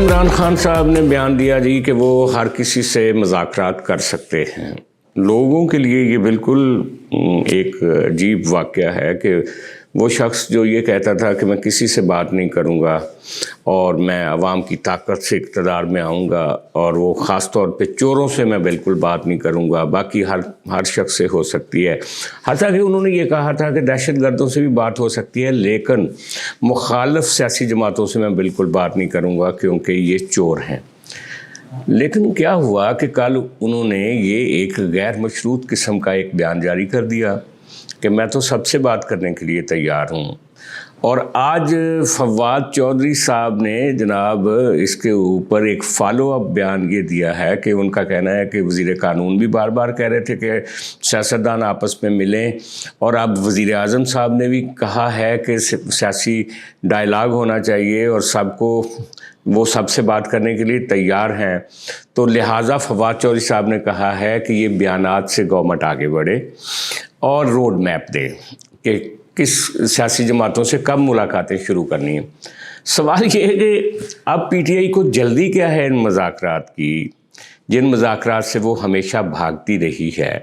عمران خان صاحب نے بیان دیا جی کہ وہ ہر کسی سے مذاکرات کر سکتے ہیں۔ لوگوں کے لیے یہ بالکل ایک عجیب واقعہ ہے کہ وہ شخص جو یہ کہتا تھا کہ میں کسی سے بات نہیں کروں گا اور میں عوام کی طاقت سے اقتدار میں آؤں گا، اور وہ خاص طور پہ چوروں سے میں بالکل بات نہیں کروں گا، باقی ہر شخص سے ہو سکتی ہے۔ حتیٰ کہ انہوں نے یہ کہا تھا کہ دہشت گردوں سے بھی بات ہو سکتی ہے، لیکن مخالف سیاسی جماعتوں سے میں بالکل بات نہیں کروں گا کیونکہ یہ چور ہیں۔ لیکن کیا ہوا کہ کل انہوں نے یہ ایک غیر مشروط قسم کا ایک بیان جاری کر دیا کہ میں تو سب سے بات کرنے کے لیے تیار ہوں، اور آج فواد چودھری صاحب نے جناب اس کے اوپر ایک فالو اپ بیان یہ دیا ہے کہ ان کا کہنا ہے کہ وزیر قانون بھی بار بار کہہ رہے تھے کہ سیاستدان آپس میں ملیں، اور اب وزیر اعظم صاحب نے بھی کہا ہے کہ سیاسی ڈائلاگ ہونا چاہیے اور وہ سب سے بات کرنے کے لیے تیار ہیں۔ تو لہٰذا فواد چودھری صاحب نے کہا ہے کہ یہ بیانات سے گورنمنٹ آگے بڑھے اور روڈ میپ دے کہ کس سیاسی جماعتوں سے کب ملاقاتیں شروع کرنی ہیں۔ سوال یہ ہے کہ اب پی ٹی آئی کو جلدی کیا ہے ان مذاکرات کی، جن مذاکرات سے وہ ہمیشہ بھاگتی رہی ہے؟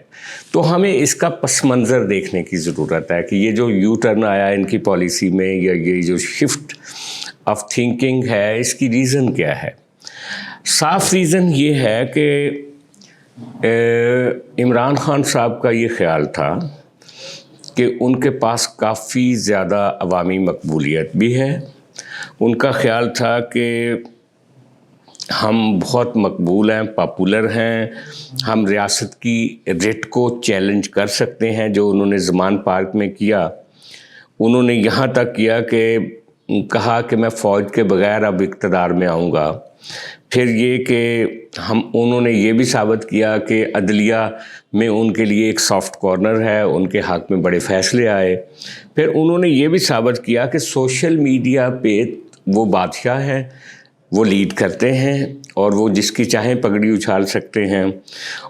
تو ہمیں اس کا پس منظر دیکھنے کی ضرورت ہے کہ یہ جو یو ٹرن آیا ان کی پالیسی میں، یا یہ جو شفٹ آف تھنکنگ ہے، اس کی ریزن کیا ہے؟ صاف ریزن یہ ہے کہ عمران خان صاحب کا یہ خیال تھا کہ ان کے پاس کافی زیادہ عوامی مقبولیت بھی ہے۔ ان کا خیال تھا کہ ہم بہت مقبول ہیں، پاپولر ہیں، ہم ریاست کی ریٹ کو چیلنج کر سکتے ہیں، جو انہوں نے زمان پارک میں کیا۔ انہوں نے یہاں تک کیا کہ کہا کہ میں فوج کے بغیر اب اقتدار میں آؤں گا۔ پھر یہ کہ انہوں نے یہ بھی ثابت کیا کہ عدلیہ میں ان کے لیے ایک سافٹ کارنر ہے، ان کے حق میں بڑے فیصلے آئے۔ پھر انہوں نے یہ بھی ثابت کیا کہ سوشل میڈیا پہ وہ بادشاہ ہیں، وہ لیڈ کرتے ہیں اور وہ جس کی چاہیں پگڑی اچھال سکتے ہیں۔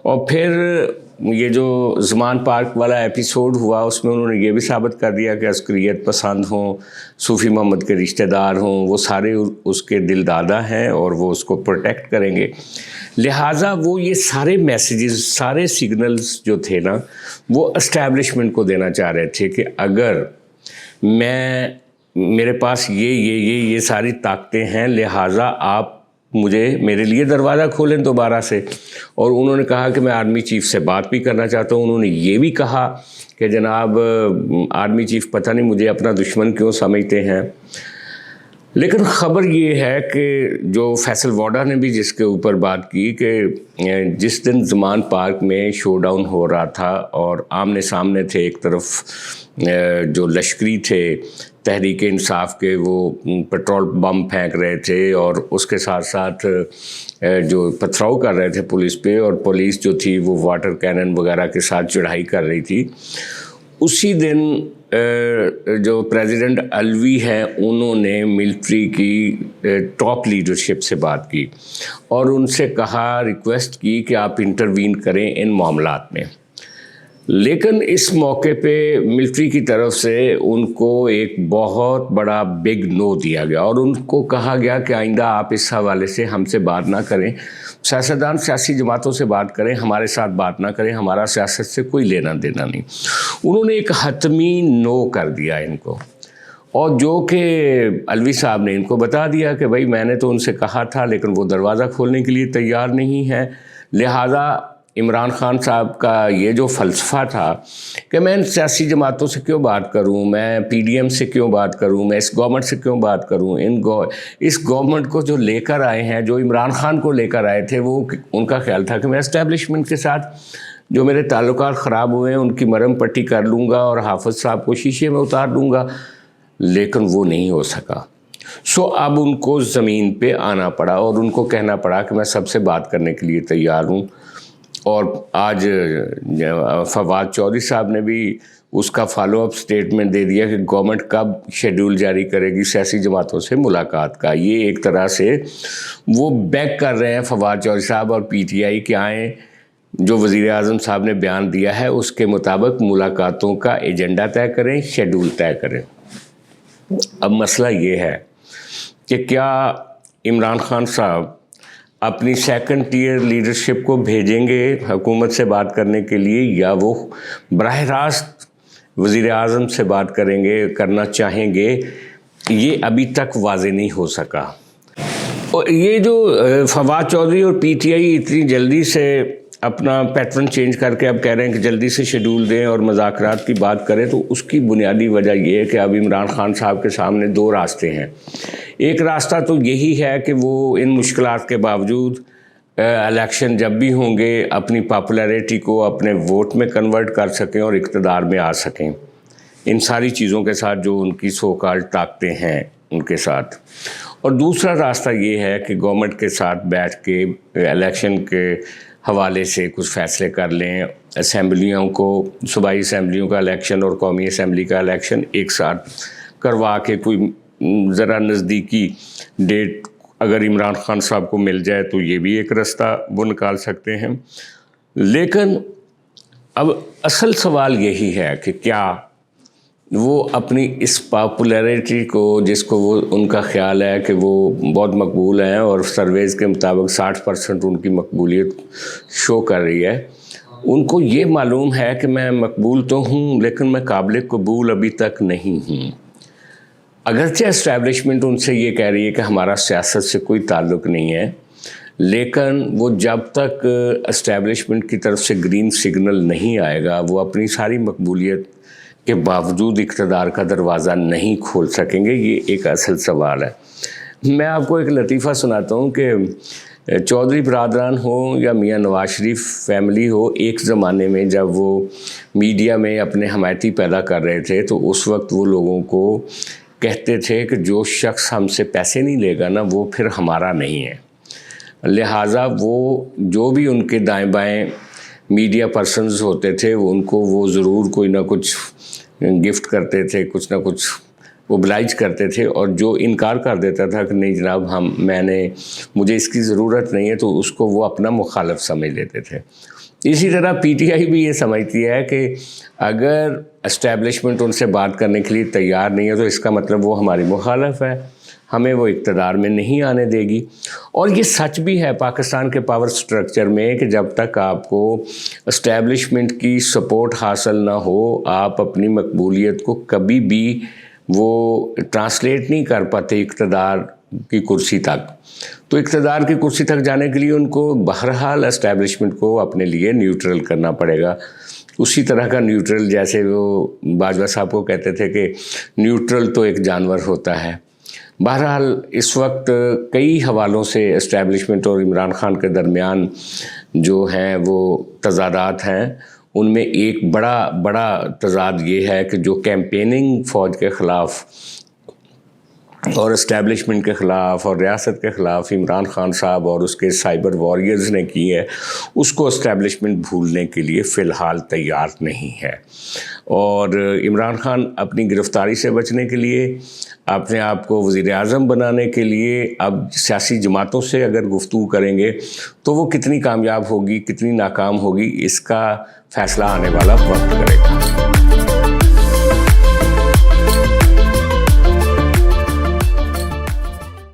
اور پھر یہ جو زمان پارک والا ایپیسوڈ ہوا، اس میں انہوں نے یہ بھی ثابت کر دیا کہ عسکریت پسند ہوں، صوفی محمد کے رشتہ دار ہوں، وہ سارے اس کے دل دادا ہیں اور وہ اس کو پروٹیکٹ کریں گے۔ لہٰذا وہ یہ سارے میسیجز، سارے سگنلز جو تھے نا، وہ اسٹیبلشمنٹ کو دینا چاہ رہے تھے کہ اگر میرے پاس یہ ساری طاقتیں ہیں، لہٰذا آپ میرے لیے دروازہ کھولیں دوبارہ سے۔ اور انہوں نے کہا کہ میں آرمی چیف سے بات بھی کرنا چاہتا ہوں۔ انہوں نے یہ بھی کہا کہ جناب آرمی چیف پتہ نہیں مجھے اپنا دشمن کیوں سمجھتے ہیں۔ لیکن خبر یہ ہے کہ جو فیصل واڈا نے بھی جس کے اوپر بات کی کہ جس دن زمان پارک میں شو ڈاؤن ہو رہا تھا اور آمنے سامنے تھے، ایک طرف جو لشکری تھے تحریک انصاف کے، وہ پیٹرول بم پھینک رہے تھے اور اس کے ساتھ ساتھ جو پتھراؤ کر رہے تھے پولیس پہ، اور پولیس جو تھی وہ واٹر کینن وغیرہ کے ساتھ چڑھائی کر رہی تھی۔ اسی دن جو پریزیڈنٹ الوی ہیں، انہوں نے ملٹری کی ٹاپ لیڈرشپ سے بات کی اور ان سے کہا، ریکویسٹ کی کہ آپ انٹروین کریں ان معاملات میں۔ لیکن اس موقع پہ ملٹری کی طرف سے ان کو ایک بہت بڑا بگ نو دیا گیا، اور ان کو کہا گیا کہ آئندہ آپ اس حوالے سے ہم سے بات نہ کریں، سیاستدان سیاسی جماعتوں سے بات کریں، ہمارے ساتھ بات نہ کریں، ہمارا سیاست سے کوئی لینا دینا نہیں۔ انہوں نے ایک حتمی نو کر دیا ان کو، اور جو کہ الوی صاحب نے ان کو بتا دیا کہ بھائی میں نے تو ان سے کہا تھا لیکن وہ دروازہ کھولنے کے لیے تیار نہیں ہے۔ لہٰذا عمران خان صاحب کا یہ جو فلسفہ تھا کہ میں ان سیاسی جماعتوں سے کیوں بات کروں، میں پی ڈی ایم سے کیوں بات کروں، میں اس گورنمنٹ سے کیوں بات کروں، اس گورنمنٹ کو جو لے کر آئے ہیں، جو عمران خان کو لے کر آئے تھے، وہ ان کا خیال تھا کہ میں اسٹیبلشمنٹ کے ساتھ جو میرے تعلقات خراب ہوئے ہیں ان کی مرہم پٹی کر لوں گا اور حافظ صاحب کو شیشے میں اتار دوں گا، لیکن وہ نہیں ہو سکا۔ اب ان کو زمین پہ آنا پڑا اور ان کو کہنا پڑا کہ میں سب سے بات کرنے کے لیے تیار ہوں۔ اور آج فواد چودھری صاحب نے بھی اس کا فالو اپ سٹیٹمنٹ دے دیا کہ گورنمنٹ کب شیڈول جاری کرے گی سیاسی جماعتوں سے ملاقات کا۔ یہ ایک طرح سے وہ بیک کر رہے ہیں فواد چودھری صاحب اور پی ٹی آئی کہ آئیں، جو وزیر اعظم صاحب نے بیان دیا ہے اس کے مطابق ملاقاتوں کا ایجنڈا طے کریں، شیڈول طے کریں۔ اب مسئلہ یہ ہے کہ کیا عمران خان صاحب اپنی سیکنڈ ٹیئر لیڈرشپ کو بھیجیں گے حکومت سے بات کرنے کے لیے، یا وہ براہ راست وزیر اعظم سے بات کرنا چاہیں گے، یہ ابھی تک واضح نہیں ہو سکا۔ اور یہ جو فواد چودھری اور پی ٹی آئی اتنی جلدی سے اپنا پیٹرن چینج کر کے اب کہہ رہے ہیں کہ جلدی سے شیڈول دیں اور مذاکرات کی بات کریں، تو اس کی بنیادی وجہ یہ ہے کہ اب عمران خان صاحب کے سامنے دو راستے ہیں۔ ایک راستہ تو یہی ہے کہ وہ ان مشکلات کے باوجود الیکشن جب بھی ہوں گے اپنی پاپولیرٹی کو اپنے ووٹ میں کنورٹ کر سکیں اور اقتدار میں آ سکیں، ان ساری چیزوں کے ساتھ جو ان کی سو کالڈ طاقتیں ہیں ان کے ساتھ۔ اور دوسرا راستہ یہ ہے کہ گورنمنٹ کے ساتھ بیٹھ کے الیکشن کے حوالے سے کچھ فیصلے کر لیں، اسمبلیوں کو، صوبائی اسمبلیوں کا الیکشن اور قومی اسمبلی کا الیکشن ایک ساتھ کروا کے کوئی ذرا نزدیکی ڈیٹ اگر عمران خان صاحب کو مل جائے تو یہ بھی ایک راستہ وہ نکال سکتے ہیں۔ لیکن اب اصل سوال یہی ہے کہ کیا وہ اپنی اس پاپولیرٹی کو، جس کو وہ ان کا خیال ہے کہ وہ بہت مقبول ہیں اور سرویز کے مطابق 60% ان کی مقبولیت شو کر رہی ہے، ان کو یہ معلوم ہے کہ میں مقبول تو ہوں لیکن میں قابل قبول ابھی تک نہیں ہوں۔ اگرچہ اسٹیبلشمنٹ ان سے یہ کہہ رہی ہے کہ ہمارا سیاست سے کوئی تعلق نہیں ہے، لیکن وہ جب تک اسٹیبلشمنٹ کی طرف سے گرین سگنل نہیں آئے گا وہ اپنی ساری مقبولیت کے باوجود اقتدار کا دروازہ نہیں کھول سکیں گے۔ یہ ایک اصل سوال ہے۔ میں آپ کو ایک لطیفہ سناتا ہوں کہ چودھری برادران ہوں یا میاں نواز شریف فیملی ہو، ایک زمانے میں جب وہ میڈیا میں اپنے حمایتی پیدا کر رہے تھے تو اس وقت وہ لوگوں کو کہتے تھے کہ جو شخص ہم سے پیسے نہیں لے گا نا وہ پھر ہمارا نہیں ہے، لہٰذا وہ جو بھی ان کے دائیں بائیں میڈیا پرسنز ہوتے تھے ان کو وہ ضرور کوئی نہ کچھ گفٹ کرتے تھے، کچھ نہ کچھ اوبلائج کرتے تھے، اور جو انکار کر دیتا تھا کہ نہیں جناب مجھے اس کی ضرورت نہیں ہے تو اس کو وہ اپنا مخالف سمجھ لیتے تھے۔ اسی طرح پی ٹی آئی بھی یہ سمجھتی ہے کہ اگر اسٹیبلشمنٹ ان سے بات کرنے کے لیے تیار نہیں ہے تو اس کا مطلب وہ ہماری مخالف ہے، ہمیں وہ اقتدار میں نہیں آنے دے گی۔ اور یہ سچ بھی ہے پاکستان کے پاور سٹرکچر میں کہ جب تک آپ کو اسٹیبلشمنٹ کی سپورٹ حاصل نہ ہو آپ اپنی مقبولیت کو کبھی بھی وہ ٹرانسلیٹ نہیں کر پاتے اقتدار کی کرسی تک۔ تو اقتدار کی کرسی تک جانے کے لیے ان کو بہرحال اسٹیبلشمنٹ کو اپنے لیے نیوٹرل کرنا پڑے گا، اسی طرح کا نیوٹرل جیسے وہ باجوہ صاحب کو کہتے تھے کہ نیوٹرل تو ایک جانور ہوتا ہے۔ بہرحال اس وقت کئی حوالوں سے اسٹیبلشمنٹ اور عمران خان کے درمیان جو ہیں وہ تضادات ہیں، ان میں ایک بڑا تضاد یہ ہے کہ جو کیمپیننگ فوج کے خلاف اور اسٹیبلشمنٹ کے خلاف اور ریاست کے خلاف عمران خان صاحب اور اس کے سائبر واریئرز نے کی ہے، اس کو اسٹیبلشمنٹ بھولنے کے لیے فی الحال تیار نہیں ہے۔ اور عمران خان اپنی گرفتاری سے بچنے کے لیے، اپنے آپ کو وزیر اعظم بنانے کے لیے اب سیاسی جماعتوں سے اگر گفتگو کریں گے تو وہ کتنی کامیاب ہوگی کتنی ناکام ہوگی اس کا فیصلہ آنے والا وقت کرے گا۔